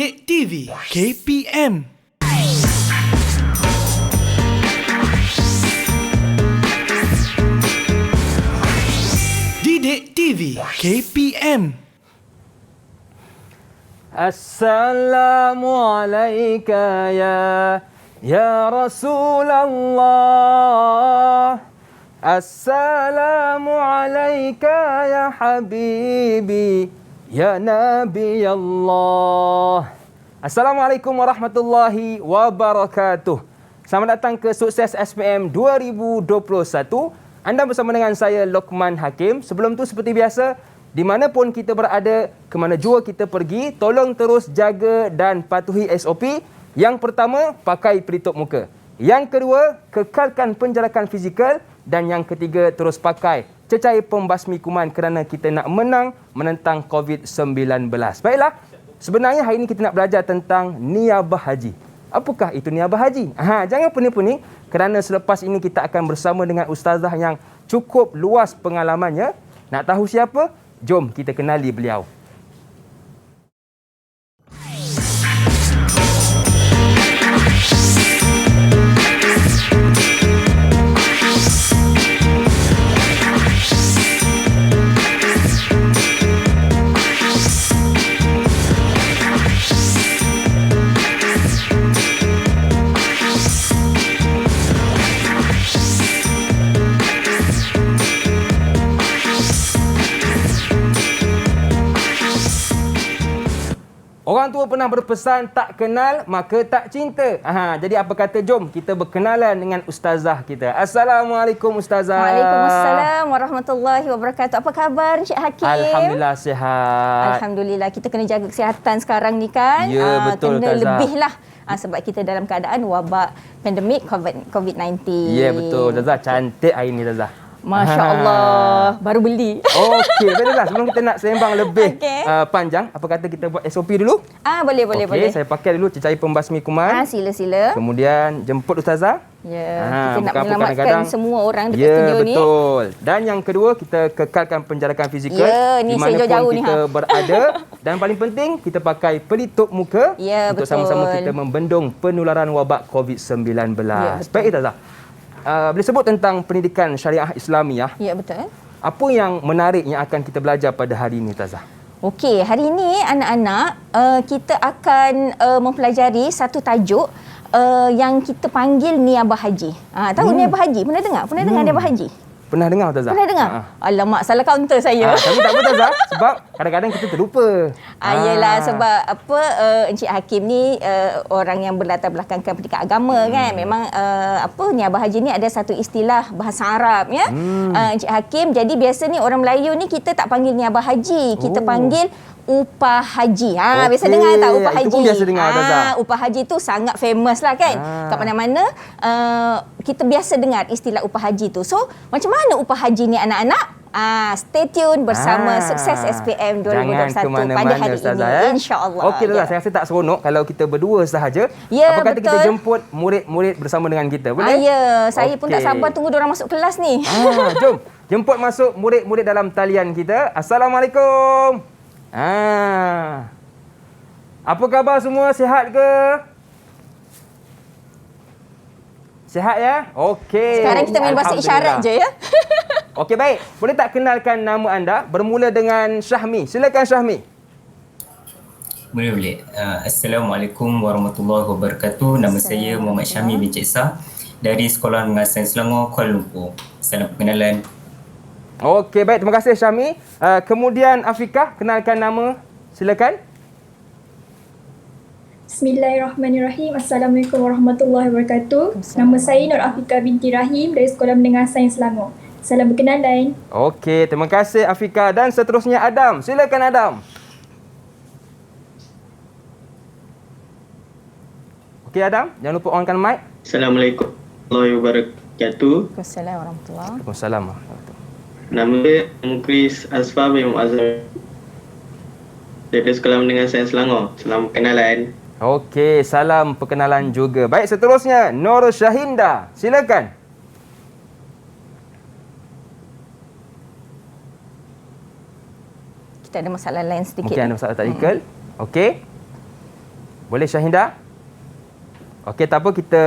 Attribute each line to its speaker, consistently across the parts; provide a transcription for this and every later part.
Speaker 1: TV KPM. Didik TV KPM.
Speaker 2: Assalamualaikum ya Rasulullah. Assalamualaikum ya Habibi ya Nabi Allah. Assalamualaikum warahmatullahi wabarakatuh. Selamat datang ke Sukses SPM 2021. Anda bersama dengan saya Lokman Hakim. Sebelum tu seperti biasa, di mana pun kita berada, ke mana jua kita pergi, tolong terus jaga dan patuhi SOP. Yang pertama, pakai pelitup muka. Yang kedua, kekalkan penjarakan fizikal. Dan yang ketiga, terus pakai cecair pembasmi kuman kerana kita nak menang menentang COVID-19. Baiklah, sebenarnya hari ini kita nak belajar tentang niabah haji. Apakah itu niabah haji? Jangan pening-pening kerana selepas ini kita akan bersama dengan ustazah yang cukup luas pengalamannya. Nak tahu siapa? Jom kita kenali beliau. Orang tua pernah berpesan, tak kenal maka tak cinta. Jadi apa kata, jom kita berkenalan dengan ustazah kita. Assalamualaikum ustazah.
Speaker 3: Waalaikumsalam warahmatullahi wabarakatuh. Apa khabar Encik Hakim?
Speaker 2: Alhamdulillah sihat.
Speaker 3: Alhamdulillah, kita kena jaga kesihatan sekarang ni kan.
Speaker 2: Ya, betul
Speaker 3: kena
Speaker 2: ustazah.
Speaker 3: lebih lah. Sebab kita dalam keadaan wabak pandemik COVID-19.
Speaker 2: Ya, betul ustazah. Cantik hari ni ustazah.
Speaker 3: Masya Allah, baru beli.
Speaker 2: Okey, baiklah. Sebelum kita nak sembang lebih panjang, apa kata kita buat SOP dulu?
Speaker 3: Boleh.
Speaker 2: Okey, saya pakai dulu cecair pembasmi kuman.
Speaker 3: Sila.
Speaker 2: Kemudian jemput ustazah.
Speaker 3: Ya, kita nak
Speaker 2: bukan apa,
Speaker 3: menyelamatkan
Speaker 2: kadang-kadang
Speaker 3: semua orang dekat
Speaker 2: ya,
Speaker 3: studio ni.
Speaker 2: Ya, betul. Dan yang kedua, kita kekalkan penjarakan fizikal.
Speaker 3: Ya, ni saya jauh-jauh ni.
Speaker 2: Kita berada. Dan paling penting, kita pakai pelitup muka.
Speaker 3: Ya,
Speaker 2: untuk
Speaker 3: betul.
Speaker 2: sama-sama kita membendung penularan wabak COVID-19.
Speaker 3: Ya,
Speaker 2: Baik, ustazah. Boleh sebut tentang pendidikan syariah Islamiah.
Speaker 3: Ya, betul.
Speaker 2: Apa yang menarik yang akan kita belajar pada hari ini, Tazah?
Speaker 3: Okey, hari ini anak-anak kita akan mempelajari satu tajuk yang kita panggil niabah haji. Tahu niabah haji? Pernah dengar? Pernah dengar niabah haji?
Speaker 2: Pernah dengar, Tazah?
Speaker 3: Pernah dengar? Alamak, salah kaunter saya.
Speaker 2: Tapi tak apa, Tazah. Sebab kadang-kadang kita terlupa.
Speaker 3: Yelah, sebab apa Encik Hakim ni orang yang berlatar belakangkan pendidikan agama kan. Memang niabah haji ni ada satu istilah bahasa Arab ya. Encik Hakim, jadi biasa ni orang Melayu ni kita tak panggil niabah haji, kita panggil upah haji. Biasa dengar tak upah haji?
Speaker 2: Itu pun biasa dengar, Tazah.
Speaker 3: Upah haji tu sangat famous lah kan. Kat mana-mana kita biasa dengar istilah upah haji tu. So, macam mana upah haji ni anak-anak? Stay tune bersama Sukses SPM 2021 pada hari
Speaker 2: ustazah,
Speaker 3: ini. InsyaAllah.
Speaker 2: Okey, Tazah. Saya rasa tak seronok kalau kita berdua sahaja.
Speaker 3: Ya,
Speaker 2: apa kata
Speaker 3: betul.
Speaker 2: kita jemput murid-murid bersama dengan kita? Boleh?
Speaker 3: Ya, saya pun tak sabar tunggu diorang masuk kelas ni.
Speaker 2: Jom. Jemput masuk murid-murid dalam talian kita. Assalamualaikum. Apa khabar semua? Sihat ke? Sihat ya? Okey.
Speaker 3: Sekarang kita main bahasa isyarat je ya.
Speaker 2: Okey, baik. Boleh tak kenalkan nama anda? Bermula dengan Syahmi. Silakan Syahmi.
Speaker 4: Boleh. Assalamualaikum warahmatullahi wabarakatuh. Nama saya Muhammad Syahmi bin Cik Sah dari Sekolah Menengah Sains Selangor, Kuala Lumpur. Salam perkenalan.
Speaker 2: Okey, baik. Terima kasih Syahmi. Kemudian Afiqah, kenalkan nama. Silakan.
Speaker 5: Bismillahirrahmanirrahim. Assalamualaikum warahmatullahi wabarakatuh. Nama saya Nur Afiqah binti Rahim dari Sekolah Menengah Sains Selangor. Salam berkenalan.
Speaker 2: Okey, terima kasih Afiqah. Dan seterusnya Adam. Silakan Adam. Okey Adam, jangan lupa onkan mic.
Speaker 6: Assalamualaikum warahmatullahi wabarakatuh.
Speaker 3: Assalamualaikum warahmatullahi.
Speaker 2: Waalaikumsalam.
Speaker 6: Nama saya Mukris Asfar bin Muazzam dari Sekolah Menengah Sains Selangor. Salam perkenalan.
Speaker 2: Okey, salam perkenalan juga. Baik, seterusnya Nur Syahinda. Silakan.
Speaker 3: Kita ada masalah lain sedikit.
Speaker 2: Mungkin ada masalah teknikal. Okey. Boleh Syahinda? Okey, tak apa, kita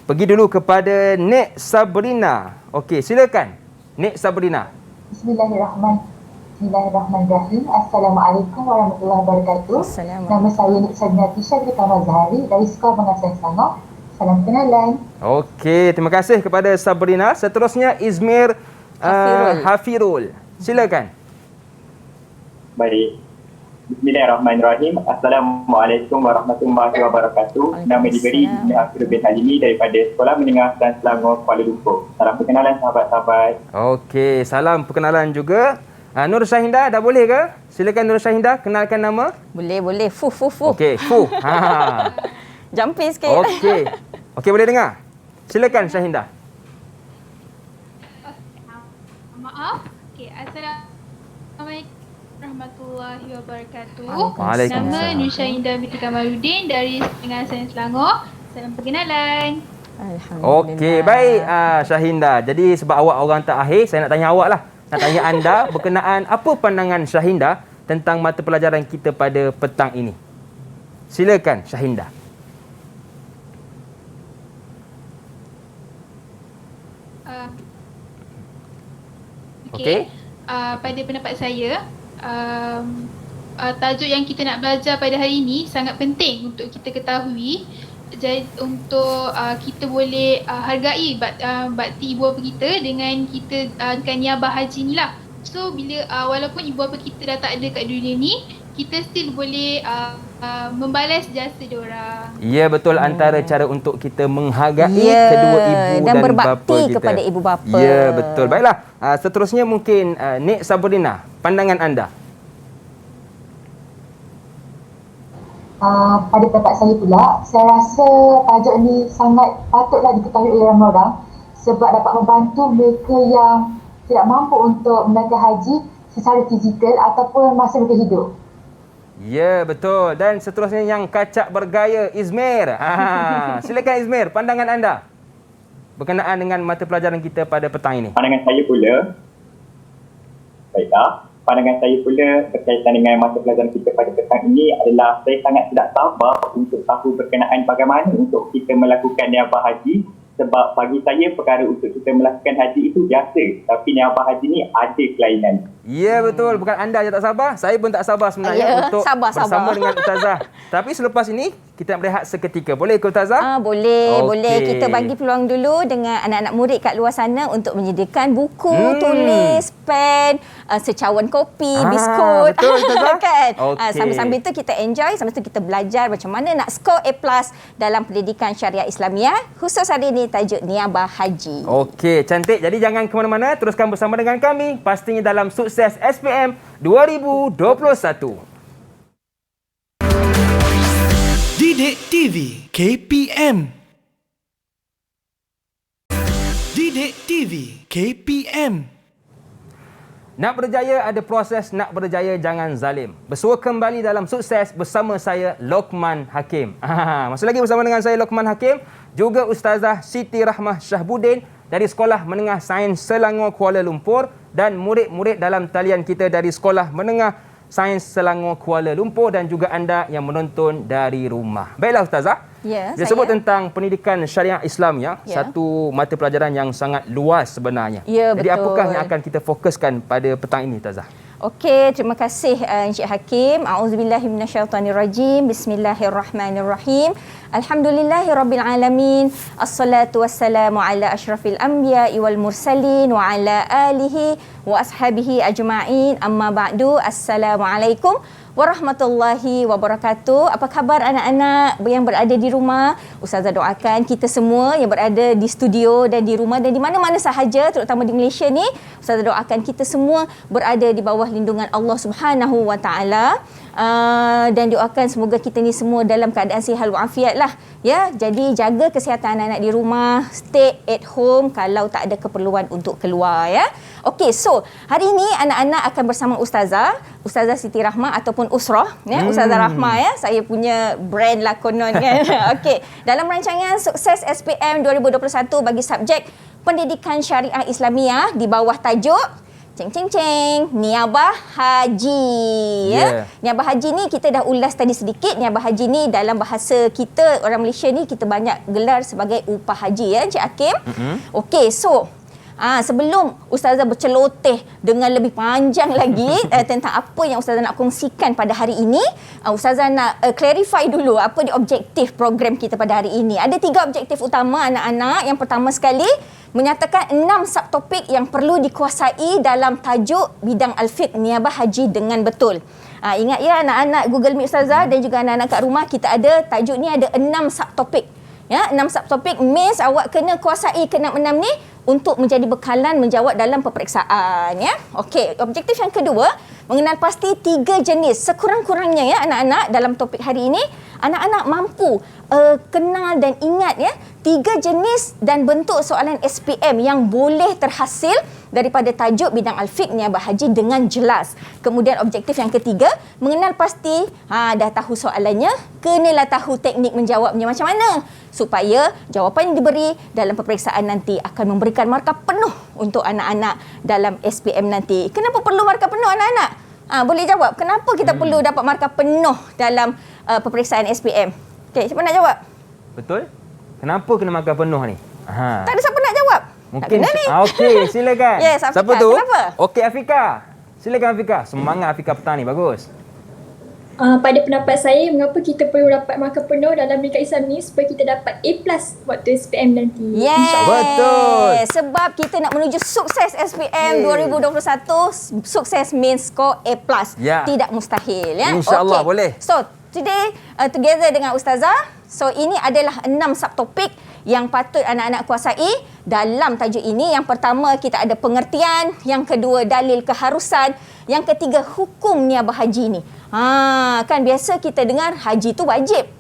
Speaker 2: pergi dulu kepada Nek Sabrina. Okey, silakan. Nek Sabrina.
Speaker 7: Bismillahirrahmanirrahim. Assalamualaikum warahmatullahi wabarakatuh.
Speaker 3: Assalamualaikum.
Speaker 7: Nama saya Nik Sabrina Tisha binti Mazhari dari Sekolah Menengah Sains Selangor. Salam kenalan.
Speaker 2: Okey, terima kasih kepada Sabrina. Seterusnya Izmir Hafirul. Silakan.
Speaker 8: Baik. Bismillahirrahmanirrahim. Assalamualaikum warahmatullahi wabarakatuh. Nama diberi Izmir Hafirul bin Halimi daripada Sekolah Menengah Sains Selangor, Kuala Lumpur. Salam perkenalan sahabat-sahabat.
Speaker 2: Okey, salam perkenalan juga. Nur Syahinda, dah boleh ke? Silakan Nur Syahinda, kenalkan nama.
Speaker 3: Boleh. Fu.
Speaker 2: Okey, Fu.
Speaker 3: Jumping sikit.
Speaker 2: Okey, boleh dengar? Silakan Syahinda.
Speaker 5: Maaf. Okey, Assalamualaikum warahmatullahi wabarakatuh.
Speaker 2: Waalaikumsalam.
Speaker 5: Nama Nur Syahinda binti Kamaluddin dari Menengah Sains Selangor. Salam perkenalan.
Speaker 3: Alhamdulillah.
Speaker 2: Okey, baik Syahinda. Jadi sebab awak orang terakhir, saya nak tanya awak lah. Nak tanya anda berkenaan apa pandangan Syahinda tentang mata pelajaran kita pada petang ini. Silakan Syahinda. Okey.
Speaker 5: Pada pendapat saya, tajuk yang kita nak belajar pada hari ini sangat penting untuk kita ketahui. Jadi untuk kita boleh hargai bakti ibu bapa kita dengan kita dengan niabah haji ni lah. So bila walaupun ibu bapa kita dah tak ada kat dunia ni, kita still boleh membalas jasa diorang.
Speaker 2: Ya, betul, antara cara untuk kita menghargai
Speaker 3: Ya,
Speaker 2: kedua ibu dan
Speaker 3: berbakti
Speaker 2: bapa kita
Speaker 3: kepada ibu bapa.
Speaker 2: Ya, betul. Baiklah, seterusnya mungkin Nek Sabrina, pandangan anda.
Speaker 7: Pada pendapat saya pula, saya rasa tajuk ni sangat patutlah diketahui oleh ramai orang sebab dapat membantu mereka yang tidak mampu untuk menunaikan haji secara fizikal ataupun masa mereka hidup.
Speaker 2: Ya, betul. Dan seterusnya yang kacak bergaya, Izmir. Silakan Izmir, pandangan anda berkenaan dengan mata pelajaran kita pada petang ini.
Speaker 8: Pandangan saya pula, baiklah. Pandangan saya pula berkaitan dengan mata pelajaran kita pada petang ini adalah saya sangat tidak sabar untuk tahu berkenaan bagaimana untuk kita melakukan niabah haji, sebab bagi saya perkara untuk kita melakukan haji itu biasa, tapi niabah haji ni ada kelainan.
Speaker 2: Ya, betul. Bukan anda je tak sabar, saya pun tak sabar sebenarnya untuk
Speaker 3: sabar.
Speaker 2: bersama dengan Ustazah. Tapi selepas ini kita nak berehat seketika. Boleh ke Ustazah?
Speaker 3: Boleh.
Speaker 2: Okey.
Speaker 3: Kita bagi peluang dulu dengan anak-anak murid kat luar sana untuk menyediakan buku, tulis, pen, secawan kopi, biskut.
Speaker 2: Betul, Ustazah.
Speaker 3: Kan?
Speaker 2: Okey.
Speaker 3: Sambil-sambil tu kita enjoy, sambil tu kita belajar macam mana nak skor A+ dalam pendidikan syariah Islamiah. Khusus hari ini tajuk niabah haji.
Speaker 2: Okey, cantik. Jadi jangan ke mana-mana, teruskan bersama dengan kami pastinya dalam Sukses SPM 2021.
Speaker 1: Didik TV KPM. Didik TV KPM.
Speaker 2: Nak berjaya ada proses, nak berjaya jangan zalim. Bersua kembali dalam Sukses bersama saya Lokman Hakim. Masih lagi bersama dengan saya Lokman Hakim, juga Ustazah Siti Rahmah Syahbudin dari Sekolah Menengah Sains Selangor Kuala Lumpur dan murid-murid dalam talian kita dari Sekolah Menengah Sains Selangor Kuala Lumpur dan juga anda yang menonton dari rumah. Baiklah Ustazah.
Speaker 3: Ya,
Speaker 2: Dia sebut tentang pendidikan syariah Islamiah,
Speaker 3: Ya.
Speaker 2: satu mata pelajaran yang sangat luas sebenarnya.
Speaker 3: Ya,
Speaker 2: Jadi
Speaker 3: betul.
Speaker 2: apakah yang akan kita fokuskan pada petang ini Ustazah?
Speaker 3: Okey, terima kasih Encik Hakim. A'udzubillahi minasyaitonirrajim. Bismillahirrahmanirrahim. Alhamdulillahirabbil alamin. Assalatu wassalamu ala asyrafil anbiya'i wal mursalin wa ala alihi wa ashabihi ajma'in. Amma ba'du. Assalamualaikum warahmatullahi wabarakatuh. Apa khabar anak-anak yang berada di rumah? Ustazah doakan kita semua yang berada di studio dan di rumah dan di mana-mana sahaja, terutama di Malaysia ni, Ustazah doakan kita semua berada di bawah lindungan Allah Subhanahu wa taala. Dan doakan semoga kita ni semua dalam keadaan sihat walafiat lah, ya. Jadi jaga kesihatan anak-anak di rumah, stay at home kalau tak ada keperluan untuk keluar, ya. Okey, so hari ini anak-anak akan bersama Ustazah Siti Rahmah ataupun Usrah, ya. Ustazah Rahmah, ya. Saya punya brand lah konon kan. Okey, dalam rancangan Sukses SPM 2021 bagi subjek Pendidikan Syariah Islamiah di bawah tajuk niabah haji.
Speaker 2: Yeah.
Speaker 3: Niabah haji ni kita dah ulas tadi sedikit. Niabah haji ni dalam bahasa kita orang Malaysia ni kita banyak gelar sebagai upah haji ya Encik Hakim. Okey, so sebelum Ustazah berceloteh dengan lebih panjang lagi tentang apa yang Ustazah nak kongsikan pada hari ini, Ustazah nak clarify dulu apa dia objektif program kita pada hari ini. Ada 3 objektif utama anak-anak. Yang pertama sekali, menyatakan 6 subtopik yang perlu dikuasai dalam tajuk bidang al-fiqh niabah haji dengan betul. Ingat ya anak-anak Google Meet Ustazah dan juga anak-anak kat rumah, kita ada tajuk ni ada 6 subtopik. Ya, 6 subtopik means awak kena kuasai ke-6 ni untuk menjadi bekalan menjawab dalam peperiksaan ya. Okey, objektif yang kedua, mengenal pasti 3 jenis sekurang-kurangnya ya anak-anak dalam topik hari ini, anak-anak mampu kenal dan ingat ya 3 jenis dan bentuk soalan SPM yang boleh terhasil daripada tajuk bidang al-fiqh niabah haji dengan jelas. Kemudian objektif yang ketiga, mengenal pasti dah tahu soalannya, kenalah tahu teknik menjawabnya macam mana supaya jawapan yang diberi dalam peperiksaan nanti akan memberikan markah penuh untuk anak-anak dalam SPM nanti. Kenapa perlu markah penuh anak-anak? Boleh jawab kenapa kita perlu dapat markah penuh dalam peperiksaan SPM? Okey, siapa nak jawab?
Speaker 2: Betul? Kenapa kena markah penuh ni?
Speaker 3: Tak ada siapa nak jawab.
Speaker 2: Mungkin.
Speaker 3: Tak kena ni.
Speaker 2: Okey, silakan.
Speaker 3: Yes, Afika.
Speaker 2: Siapa tu?
Speaker 3: Kenapa?
Speaker 2: Okey, Afika. Silakan Afika. Semangat Afika petang ni, bagus.
Speaker 9: Pada pendapat saya, mengapa kita perlu dapat markah penuh dalam Bidang Islam ni supaya kita dapat A+ waktu SPM nanti.
Speaker 3: Yes.
Speaker 2: Betul.
Speaker 3: Sebab kita nak menuju sukses SPM 2021, sukses main score A+.
Speaker 2: Ya.
Speaker 3: Tidak mustahil ya.
Speaker 2: InsyaAllah
Speaker 3: Okey.
Speaker 2: boleh.
Speaker 3: So, today together dengan Ustazah, so ini adalah 6 subtopik yang patut anak-anak kuasai dalam tajuk ini. Yang pertama kita ada pengertian, yang kedua dalil keharusan, yang ketiga hukum niabah haji ni. Kan biasa kita dengar haji tu wajib.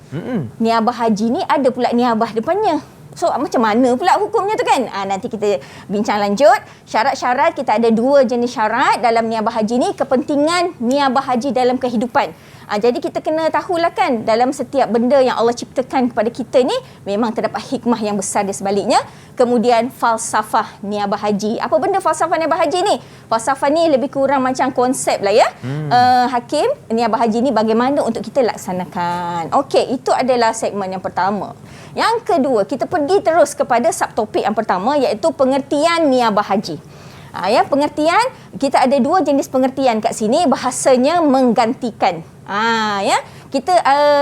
Speaker 3: Niabah haji ni ada pula niabah depannya. So macam mana pula hukumnya tu kan? Nanti kita bincang lanjut. Syarat-syarat, kita ada 2 jenis syarat dalam niabah haji ni. Kepentingan niabah haji dalam kehidupan. Jadi kita kena tahulah kan, dalam setiap benda yang Allah ciptakan kepada kita ni memang terdapat hikmah yang besar di sebaliknya. Kemudian falsafah niabah haji. Apa benda falsafah niabah haji ni? Falsafah ni lebih kurang macam konsep lah ya. Hakim, niabah haji ni bagaimana untuk kita laksanakan. Okey, itu adalah segmen yang pertama. Yang kedua, kita pergi terus kepada subtopik yang pertama, iaitu pengertian niabah haji. Ya, pengertian, kita ada 2 jenis pengertian kat sini, bahasanya menggantikan. Ya, kita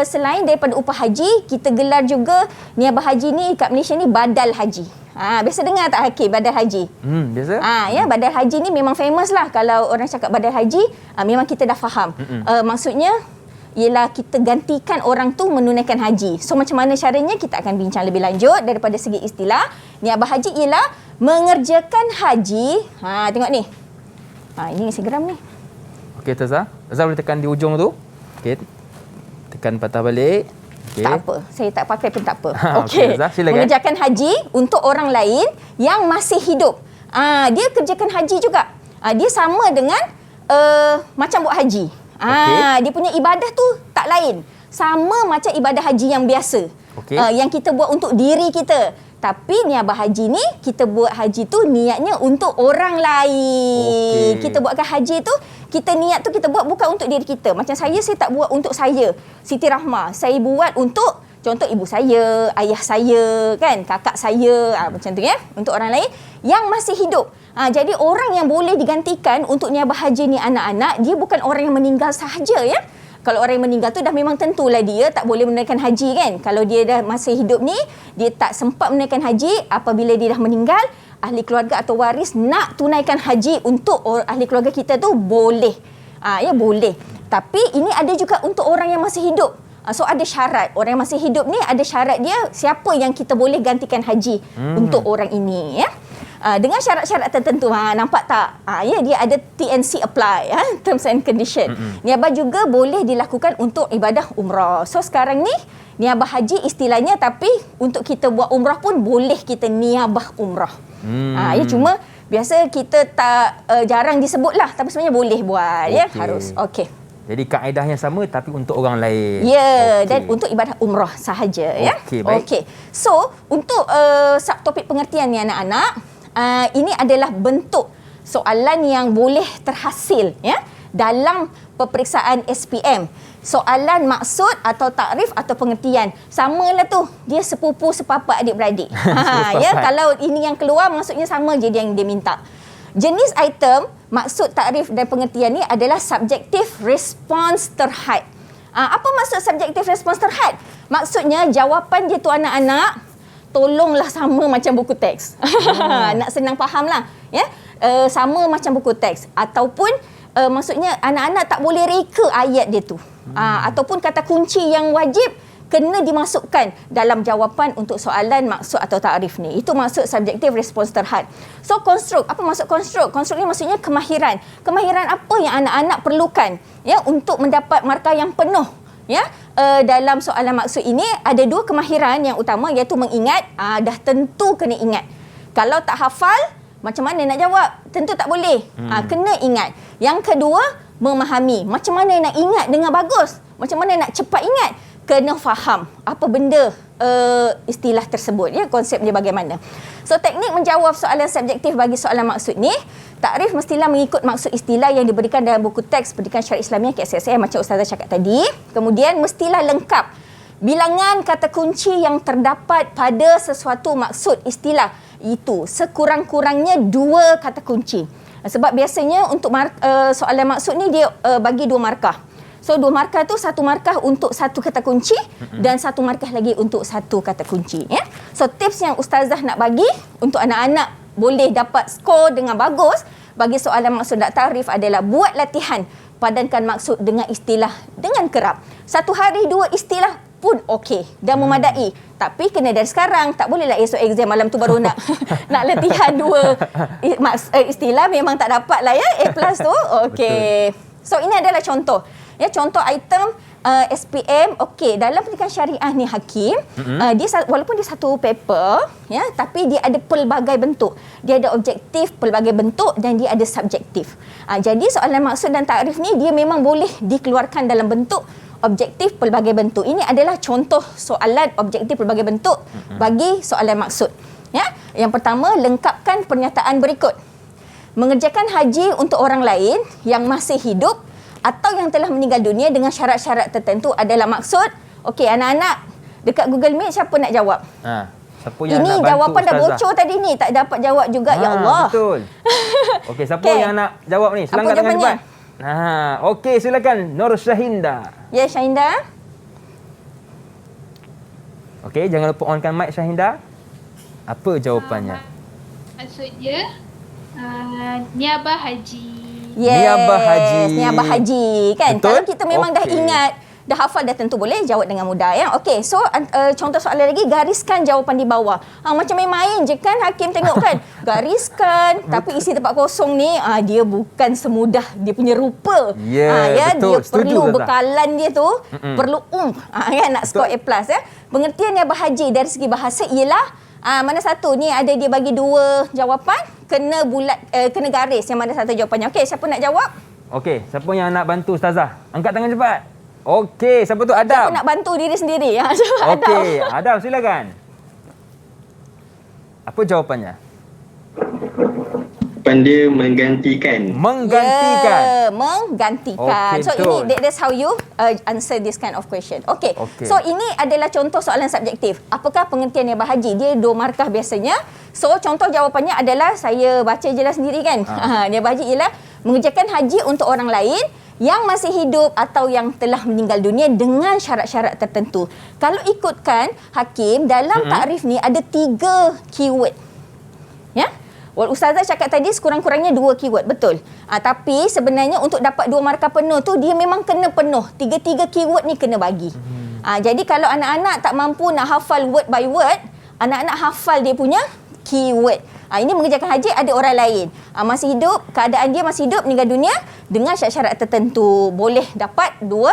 Speaker 3: selain daripada upah haji, kita gelar juga niabah haji ni kat Malaysia ni badal haji. Biasa dengar tak Hakim badal haji?
Speaker 2: Biasa.
Speaker 3: Ya, badal haji ni memang famous lah. Kalau orang cakap badal haji, memang kita dah faham. Maksudnya ialah kita gantikan orang tu menunaikan haji. So macam mana caranya, kita akan bincang lebih lanjut. Daripada segi istilah, niabah haji ialah mengerjakan haji. Tengok ni. Ini Instagram ni.
Speaker 2: Okey Tazah. Tazah boleh tekan di ujung tu. Okey. Tekan patah balik. Okay.
Speaker 3: Tak apa. Saya tak pakai pun tak apa.
Speaker 2: Okey,
Speaker 3: Okey.
Speaker 2: silakan.
Speaker 3: Mengerjakan haji untuk orang lain yang masih hidup. Dia kerjakan haji juga. Dia sama dengan macam buat haji. Dia punya ibadah tu tak lain. Sama macam ibadah haji yang biasa.
Speaker 2: Okey.
Speaker 3: Yang kita buat untuk diri kita. Tapi niabah haji ni, kita buat haji tu niatnya untuk orang lain.
Speaker 2: Okey.
Speaker 3: Kita buatkan haji tu, kita niat tu kita buat bukan untuk diri kita. Macam saya tak buat untuk saya, Siti Rahmah. Saya buat untuk contoh ibu saya, ayah saya, kan, kakak saya, macam tu ya, untuk orang lain yang masih hidup. Jadi orang yang boleh digantikan untuk niabah haji ni anak-anak, dia bukan orang yang meninggal sahaja ya. Kalau orang yang meninggal tu dah memang tentulah dia tak boleh menunaikan haji kan. Kalau dia dah masih hidup ni, dia tak sempat menunaikan haji, apabila dia dah meninggal, ahli keluarga atau waris nak tunaikan haji untuk ahli keluarga kita tu boleh. Ya boleh. Tapi ini ada juga untuk orang yang masih hidup. So ada syarat. Orang yang masih hidup ni ada syarat dia, siapa yang kita boleh gantikan haji untuk orang ini ya. Dengan syarat-syarat tertentu. Nampak tak? Ya, dia ada TNC apply, terms and condition. Niabah juga boleh dilakukan untuk ibadah umrah. So sekarang ni niabah haji istilahnya, tapi untuk kita buat umrah pun boleh kita niabah umrah. Ya, cuma biasa kita tak jarang disebut lah, tapi sebenarnya boleh buat. Ya, harus. Okey.
Speaker 2: Jadi kaedahnya sama tapi untuk orang lain.
Speaker 3: Ya, dan untuk ibadah umrah sahaja ya.
Speaker 2: Okey, baik.
Speaker 3: Okey. So, untuk subtopik pengertian ni anak-anak, ini adalah bentuk soalan yang boleh terhasil ya dalam peperiksaan SPM. Soalan maksud atau takrif atau pengertian. Samalah tu. Dia sepupu sepapa adik-beradik. Ya, kalau ini yang keluar maksudnya sama je yang dia minta. Jenis item maksud, takrif dan pengertian ni adalah subjective response terhad. Apa maksud subjective response terhad? Maksudnya jawapan dia tu anak-anak tolonglah sama macam buku teks. Nak senang faham lah. Ya? Sama macam buku teks. Ataupun maksudnya anak-anak tak boleh reka ayat dia tu. Ataupun kata kunci yang wajib kena dimasukkan dalam jawapan untuk soalan maksud atau takrif ni. Itu maksud subjective response terhad. So konstruk, apa maksud konstruk? Konstruk ni maksudnya kemahiran. Kemahiran apa yang anak-anak perlukan ya untuk mendapat markah yang penuh. Ya, dalam soalan maksud ini ada dua kemahiran yang utama, iaitu mengingat. Dah tentu kena ingat. Kalau tak hafal, macam mana nak jawab? Tentu tak boleh. Kena ingat. Yang kedua, memahami. Macam mana nak ingat dengan bagus? Macam mana nak cepat ingat? Kena faham apa benda istilah tersebut, ya, konsep dia bagaimana. So teknik menjawab soalan subjektif bagi soalan maksud ni, takrif mestilah mengikut maksud istilah yang diberikan dalam buku teks Pendidikan Syariah Islamiah KSSM macam Ustazah cakap tadi. Kemudian mestilah lengkap bilangan kata kunci yang terdapat pada sesuatu maksud istilah itu, sekurang-kurangnya 2 kata kunci. Sebab biasanya untuk soalan maksud ni dia bagi 2 markah. So 2 markah tu, 1 markah untuk 1 kata kunci dan 1 markah lagi untuk 1 kata kunci. Ya? So tips yang Ustazah nak bagi untuk anak-anak boleh dapat skor dengan bagus bagi soalan maksud dan takrif adalah buat latihan padankan maksud dengan istilah dengan kerap. 1 hari 2 istilah pun okey dan memadai. Tapi kena dari sekarang, tak bolehlah esok exam malam tu baru nak nak latihan 2 istilah, memang tak dapat lah ya A+ tu. Okey. So ini adalah contoh. Ya, contoh item SPM. Okey, dalam pendidikan syariah ni Hakim, dia walaupun dia satu paper ya, tapi dia ada pelbagai bentuk. Dia ada objektif pelbagai bentuk dan dia ada subjektif. Jadi soalan maksud dan takrif ni dia memang boleh dikeluarkan dalam bentuk objektif pelbagai bentuk. Ini adalah contoh soalan objektif pelbagai bentuk bagi soalan maksud. Ya, yang pertama, lengkapkan pernyataan berikut. Mengerjakan haji untuk orang lain yang masih hidup atau yang telah meninggal dunia dengan syarat-syarat tertentu adalah maksud. Okey, anak-anak dekat Google Meet siapa nak jawab?
Speaker 2: Siapa yang
Speaker 3: ini
Speaker 2: nak bantu
Speaker 3: jawapan
Speaker 2: Ustazah?
Speaker 3: Dah bocor tadi ni, tak dapat jawab juga. Ya Allah.
Speaker 2: Betul. Okey, siapa yang nak jawab ni?
Speaker 3: Apa
Speaker 2: Selangkah dengan
Speaker 3: jawapannya?
Speaker 2: cepat. Okey, silakan Nur Syahinda.
Speaker 3: Ya, Syahinda.
Speaker 2: Okey, jangan lupa onkan mic Syahinda. Apa jawapannya?
Speaker 5: Maksud dia niabah haji.
Speaker 3: Yes,
Speaker 2: Niabah haji.
Speaker 3: Niabah haji kan.
Speaker 2: Betul?
Speaker 3: Kalau kita memang dah
Speaker 2: Okey.
Speaker 3: ingat, dah hafal, dah tentu boleh jawab dengan mudah ya. Okey, so contoh soalan lagi, gariskan jawapan di bawah. Macam main-main je kan Hakim tengok kan. Gariskan, tapi isi tempat kosong ni dia bukan semudah dia punya rupa.
Speaker 2: Ya, betul.
Speaker 3: Dia
Speaker 2: Setuju,
Speaker 3: perlu
Speaker 2: Ustazah.
Speaker 3: bekalan dia tu, perlu kan nak skor A+ ya. Pengertian niabah haji dari segi bahasa ialah mana satu ni ada dia bagi 2 jawapan, kena bulat, kena garis yang mana satu jawapannya. Okey, siapa nak jawab?
Speaker 2: Okey, siapa yang nak bantu Ustazah? Angkat tangan cepat. Okey, siapa tu? Adam.
Speaker 3: Siapa nak bantu diri sendiri?
Speaker 2: Okey, Adam silakan. Apa jawapannya?
Speaker 6: Jawapan dia menggantikan.
Speaker 2: Menggantikan.
Speaker 3: Yeah, menggantikan.
Speaker 2: Okey,
Speaker 3: So
Speaker 2: betul.
Speaker 3: ini that's how you answer this kind of question. Okey.
Speaker 2: Okey.
Speaker 3: So ini adalah contoh soalan subjektif. Apakah pengertian niabah haji? Dia 2 markah biasanya. So contoh jawapannya adalah, saya baca je lah sendiri kan. Niabah haji ialah mengerjakan haji untuk orang lain yang masih hidup atau yang telah meninggal dunia dengan syarat-syarat tertentu. Kalau ikutkan Hakim, dalam takrif ni ada 3 keyword. Ya? Ustazah cakap tadi sekurang-kurangnya 2 keyword, betul. Tapi sebenarnya untuk dapat 2 markah penuh tu, dia memang kena penuh. 3 keyword ni kena bagi. Jadi kalau anak-anak tak mampu nak hafal word by word, anak-anak hafal dia punya keyword. Ini mengerjakan haji ada orang lain. Masih hidup, keadaan dia masih hidup, meninggal dunia dengan syarat-syarat tertentu. Boleh dapat 2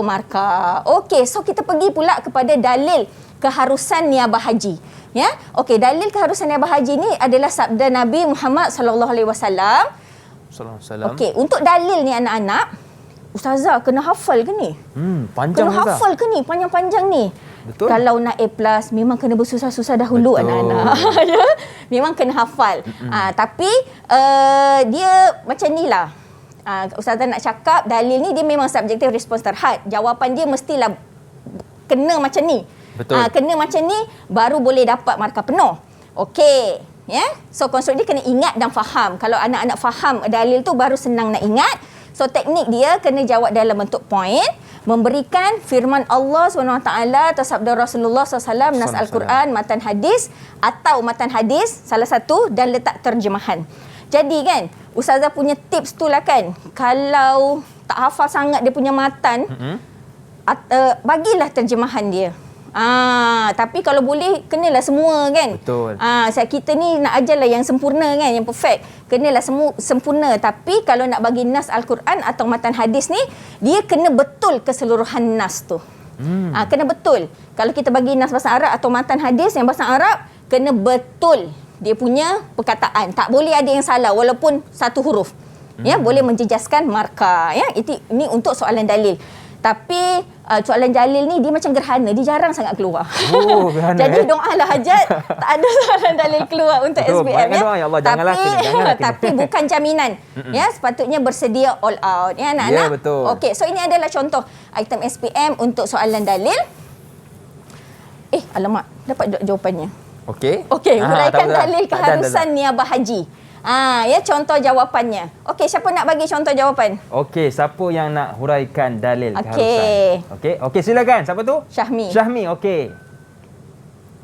Speaker 3: markah. Okey, so kita pergi pula kepada dalil keharusan niabah haji. Ya, okey, dalil keharusan niabah haji ni adalah sabda Nabi Muhammad sallallahu alaihi wasallam. Okey, untuk dalil ni anak-anak, Ustazah kena hafal ke ni?
Speaker 2: Panjang
Speaker 3: Kena
Speaker 2: Ustazah.
Speaker 3: hafal ke ni? Panjang-panjang ni.
Speaker 2: Betul.
Speaker 3: Kalau nak A+, memang kena bersusah-susah dahulu
Speaker 2: Betul.
Speaker 3: anak-anak. Ya? Memang kena hafal. Tapi dia macam ni lah. Ustazah nak cakap, dalil ni dia memang subjektif respons terhad. Jawapan dia mestilah kena macam ni.
Speaker 2: Betul.
Speaker 3: Kena macam ni, baru boleh dapat markah penuh. Okey. Ya? So konstruk dia kena ingat dan faham. Kalau anak-anak faham dalil tu, baru senang nak ingat. So teknik dia kena jawab dalam bentuk point, memberikan firman Allah SWT atau sabda Rasulullah SAW, nas Al-Quran, matan hadis atau matan hadis salah satu, dan letak terjemahan. Jadi kan, Ustazah punya tips tu lah kan, kalau tak hafal sangat dia punya matan, bagilah terjemahan dia. Tapi kalau boleh, kenalah semua kan.
Speaker 2: Betul.
Speaker 3: Kita ni nak ajarlah yang sempurna kan, yang perfect. Kenalah semua sempurna. Tapi kalau nak bagi nas Al-Quran atau matan hadis ni, dia kena betul keseluruhan nas tu. Kena betul. Kalau kita bagi nas bahasa Arab atau matan hadis yang bahasa Arab, kena betul dia punya perkataan. Tak boleh ada yang salah walaupun satu huruf. Ya, boleh menjejaskan markah. Ya, ini untuk soalan dalil. Tapi soalan dalil ni dia macam gerhana, dia jarang sangat keluar.
Speaker 2: Gerhana.
Speaker 3: Jadi doalah hajat, tak ada soalan dalil keluar untuk
Speaker 2: Betul,
Speaker 3: SPM ya.
Speaker 2: doa, ya Allah, janganlah kena.
Speaker 3: Tapi bukan jaminan. Ya, sepatutnya bersedia all out ya anak-anak.
Speaker 2: Ya, betul.
Speaker 3: Okey, so ini adalah contoh item SPM untuk soalan dalil. Alamak, dapat jawapannya.
Speaker 2: Okey.
Speaker 3: Huraikan dalil keharusan niabah haji. Ya, contoh jawapannya. Okey, siapa nak bagi contoh jawapan?
Speaker 2: Okey, siapa yang nak huraikan dalil
Speaker 3: Okey.
Speaker 2: keharusan? Okey, silakan. Siapa tu?
Speaker 3: Syahmi.
Speaker 2: Syahmi, okey.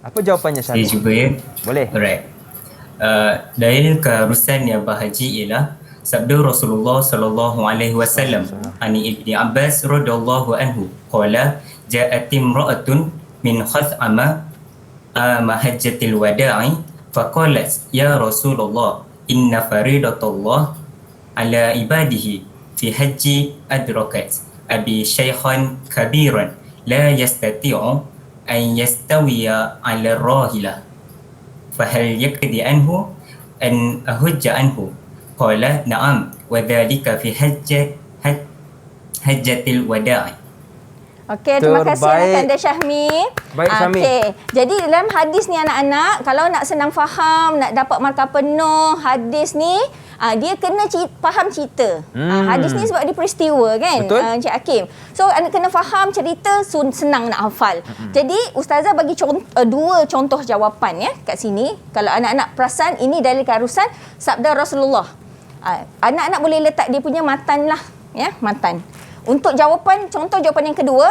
Speaker 2: Apa jawapannya Syahmi?
Speaker 4: Saya cuba ya.
Speaker 2: Boleh.
Speaker 4: Alright. Dalil keharusan niabah haji ialah sabda Rasulullah sallallahu alaihi wasallam ani Ibni Abbas radhiyallahu anhu qala ja'at imra'atun min Khath'ama mahajjatil wada'i faqalat ya Rasulullah inna faridatullah ala ibadihi fi haji adrakat abi shaykhan kabiran la yastati'u an yastawiya ala rahilah fahal yakdi anhu an ahujja anhu qala na'am wa dhalika fi hajjatil wada'i.
Speaker 3: Okey, terima kasih Anda Syahmi.
Speaker 2: Baik Syahmi.
Speaker 3: Okey. Jadi dalam hadis ni anak-anak, kalau nak senang faham, nak dapat markah penuh, hadis ni dia kena faham cerita. Hadis ni sebab dia peristiwa kan, Encik Hakim. So anak kena faham cerita, senang nak hafal. Jadi Ustazah bagi dua contoh jawapan ya kat sini. Kalau anak-anak perasan, ini dalil keharusan sabda Rasulullah. Anak-anak boleh letak dia punya matan lah, ya, matan. Untuk jawapan, contoh jawapan yang kedua,